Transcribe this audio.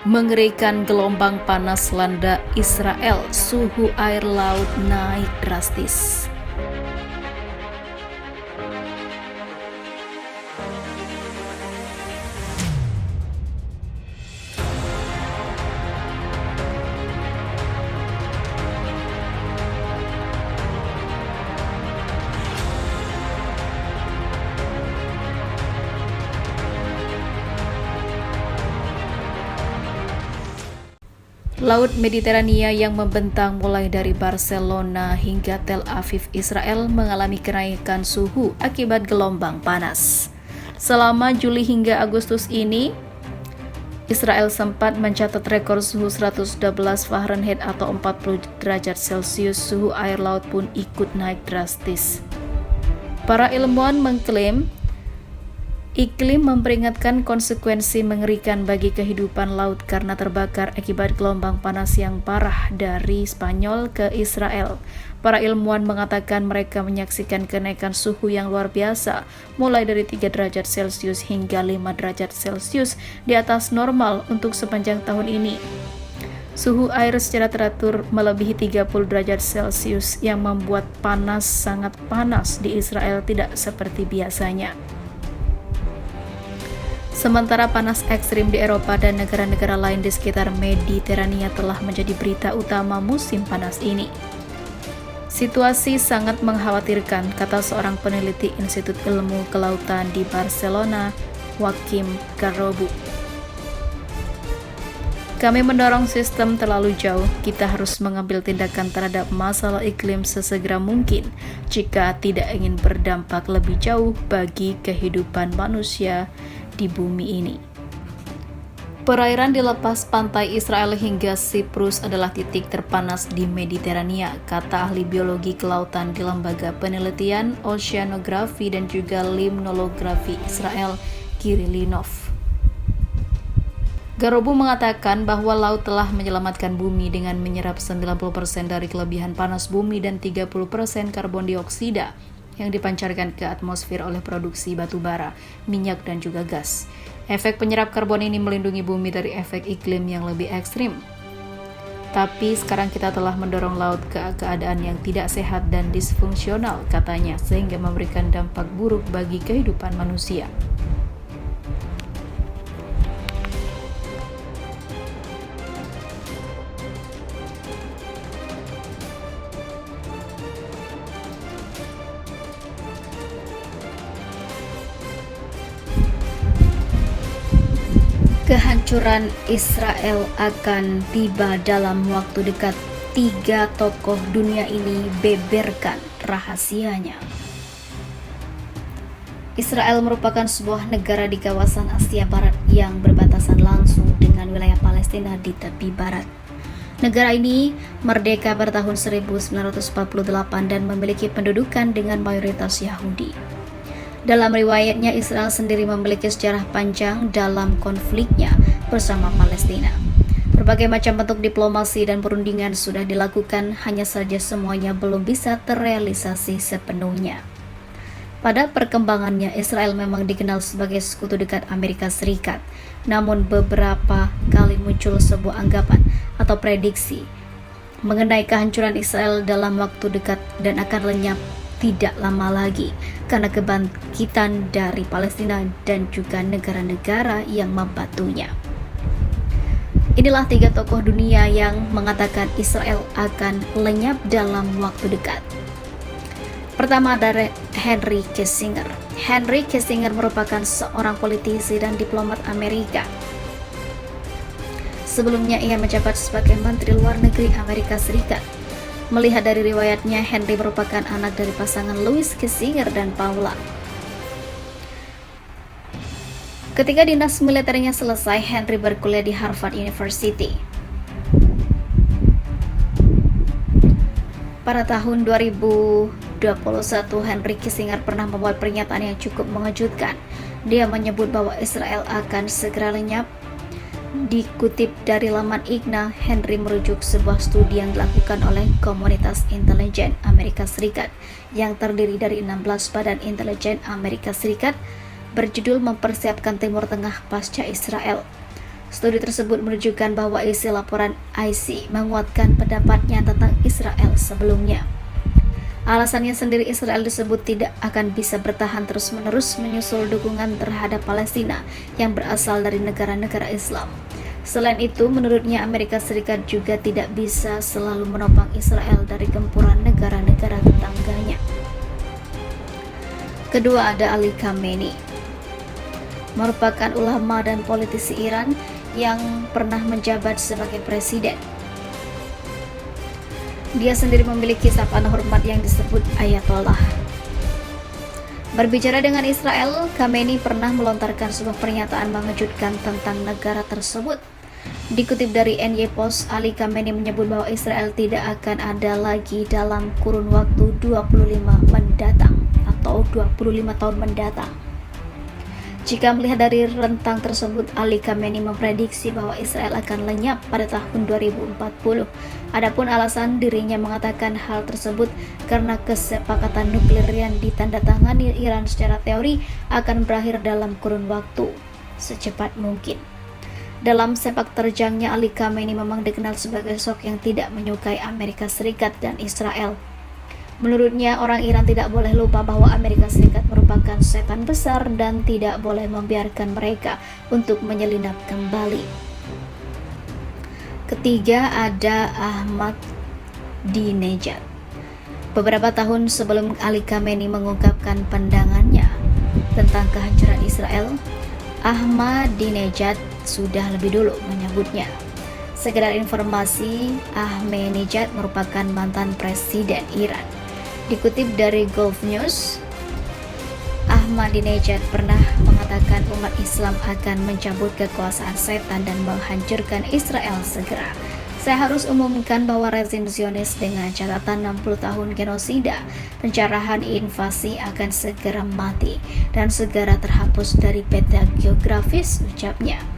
Mengerikan gelombang panas landa Israel, suhu air laut naik drastis. Laut Mediterania yang membentang mulai dari Barcelona hingga Tel Aviv, Israel mengalami kenaikan suhu akibat gelombang panas. Selama Juli hingga Agustus ini, Israel sempat mencatat rekor suhu 112 Fahrenheit atau 40 derajat Celcius. Suhu air laut pun ikut naik drastis. Para ilmuwan mengklaim iklim memperingatkan konsekuensi mengerikan bagi kehidupan laut karena terbakar akibat gelombang panas yang parah dari Spanyol ke Israel. Para ilmuwan mengatakan mereka menyaksikan kenaikan suhu yang luar biasa, mulai dari 3 derajat Celcius hingga 5 derajat Celcius di atas normal untuk sepanjang tahun ini. Suhu air secara teratur melebihi 30 derajat Celcius yang membuat sangat panas di Israel tidak seperti biasanya. Sementara panas ekstrim di Eropa dan negara-negara lain di sekitar Mediterania telah menjadi berita utama musim panas ini. Situasi sangat mengkhawatirkan, kata seorang peneliti Institut Ilmu Kelautan di Barcelona, Joaquim Garrobo. Kami mendorong sistem terlalu jauh. Kita harus mengambil tindakan terhadap masalah iklim sesegera mungkin jika tidak ingin berdampak lebih jauh bagi kehidupan manusia di bumi ini. Perairan di lepas pantai Israel hingga Siprus adalah titik terpanas di Mediterania, kata ahli biologi kelautan di Lembaga Penelitian Oceanografi dan juga Limnolografi Israel, Kirilinov. Garrobo mengatakan bahwa laut telah menyelamatkan bumi dengan menyerap 90% dari kelebihan panas bumi dan 30% karbon dioksida yang dipancarkan ke atmosfer oleh produksi batu bara, minyak, dan juga gas. Efek penyerap karbon ini melindungi bumi dari efek iklim yang lebih ekstrim. Tapi sekarang kita telah mendorong laut ke keadaan yang tidak sehat dan disfungsional, katanya, sehingga memberikan dampak buruk bagi kehidupan manusia. Kehancuran Israel akan tiba dalam waktu dekat. 3 tokoh dunia ini beberkan rahasianya. Israel merupakan sebuah negara di kawasan Asia Barat yang berbatasan langsung dengan wilayah Palestina di tepi barat. Negara ini merdeka pada tahun 1948 dan memiliki pendudukan dengan mayoritas Yahudi. Dalam riwayatnya, Israel sendiri memiliki sejarah panjang dalam konfliknya bersama Palestina. Berbagai macam bentuk diplomasi dan perundingan sudah dilakukan, hanya saja semuanya belum bisa terrealisasi sepenuhnya. Pada perkembangannya, Israel memang dikenal sebagai sekutu dekat Amerika Serikat. Namun beberapa kali muncul sebuah anggapan atau prediksi mengenai kehancuran Israel dalam waktu dekat dan akan lenyap tidak lama lagi karena kebangkitan dari Palestina dan juga negara-negara yang membantunya. Inilah 3 tokoh dunia yang mengatakan Israel akan lenyap dalam waktu dekat. Pertama ada Henry Kissinger. Henry Kissinger merupakan seorang politisi dan diplomat Amerika. Sebelumnya ia menjabat sebagai Menteri Luar Negeri Amerika Serikat. Melihat dari riwayatnya, Henry merupakan anak dari pasangan Louis Kissinger dan Paula. Ketika dinas militernya selesai, Henry berkuliah di Harvard University. Pada tahun 2021, Henry Kissinger pernah membuat pernyataan yang cukup mengejutkan. Dia menyebut bahwa Israel akan segera lenyap. Dikutip dari laman IGNA, Henry merujuk sebuah studi yang dilakukan oleh Komunitas Intelijen Amerika Serikat yang terdiri dari 16 badan intelijen Amerika Serikat berjudul Mempersiapkan Timur Tengah Pasca Israel. Studi tersebut menunjukkan bahwa isi laporan IC menguatkan pendapatnya tentang Israel sebelumnya. Alasannya sendiri, Israel disebut tidak akan bisa bertahan terus-menerus menyusul dukungan terhadap Palestina yang berasal dari negara-negara Islam. Selain itu, menurutnya Amerika Serikat juga tidak bisa selalu menopang Israel dari gempuran negara-negara tetangganya. Kedua, ada Ali Khamenei, merupakan ulama dan politisi Iran yang pernah menjabat sebagai presiden. Dia sendiri memiliki sapaan hormat yang disebut Ayatollah. Berbicara dengan Israel, Khamenei pernah melontarkan sebuah pernyataan mengejutkan tentang negara tersebut. Dikutip dari NY Post, Ali Khamenei menyebut bahwa Israel tidak akan ada lagi dalam kurun waktu 25 mendatang atau 25 tahun mendatang. Jika melihat dari rentang tersebut, Ali Khamenei memprediksi bahwa Israel akan lenyap pada tahun 2040. Adapun alasan dirinya mengatakan hal tersebut karena kesepakatan nuklir yang ditandatangani Iran secara teori akan berakhir dalam kurun waktu secepat mungkin. Dalam sepak terjangnya, Ali Khamenei memang dikenal sebagai sosok yang tidak menyukai Amerika Serikat dan Israel. Menurutnya, orang Iran tidak boleh lupa bahwa Amerika Serikat merupakan setan besar dan tidak boleh membiarkan mereka untuk menyelinap kembali. Ketiga, ada Ahmadinejad. Beberapa tahun sebelum Ali Khamenei mengungkapkan pandangannya tentang kehancuran Israel, Ahmadinejad sudah lebih dulu menyebutnya. Sekedar informasi, Ahmadinejad merupakan mantan presiden Iran. Dikutip dari Gulf News, Ahmadinejad pernah mengatakan umat Islam akan mencabut kekuasaan setan dan menghancurkan Israel segera. Saya harus umumkan bahwa rezim Zionis dengan catatan 60 tahun genosida, pencerahan, invasi akan segera mati dan segera terhapus dari peta geografis, ucapnya.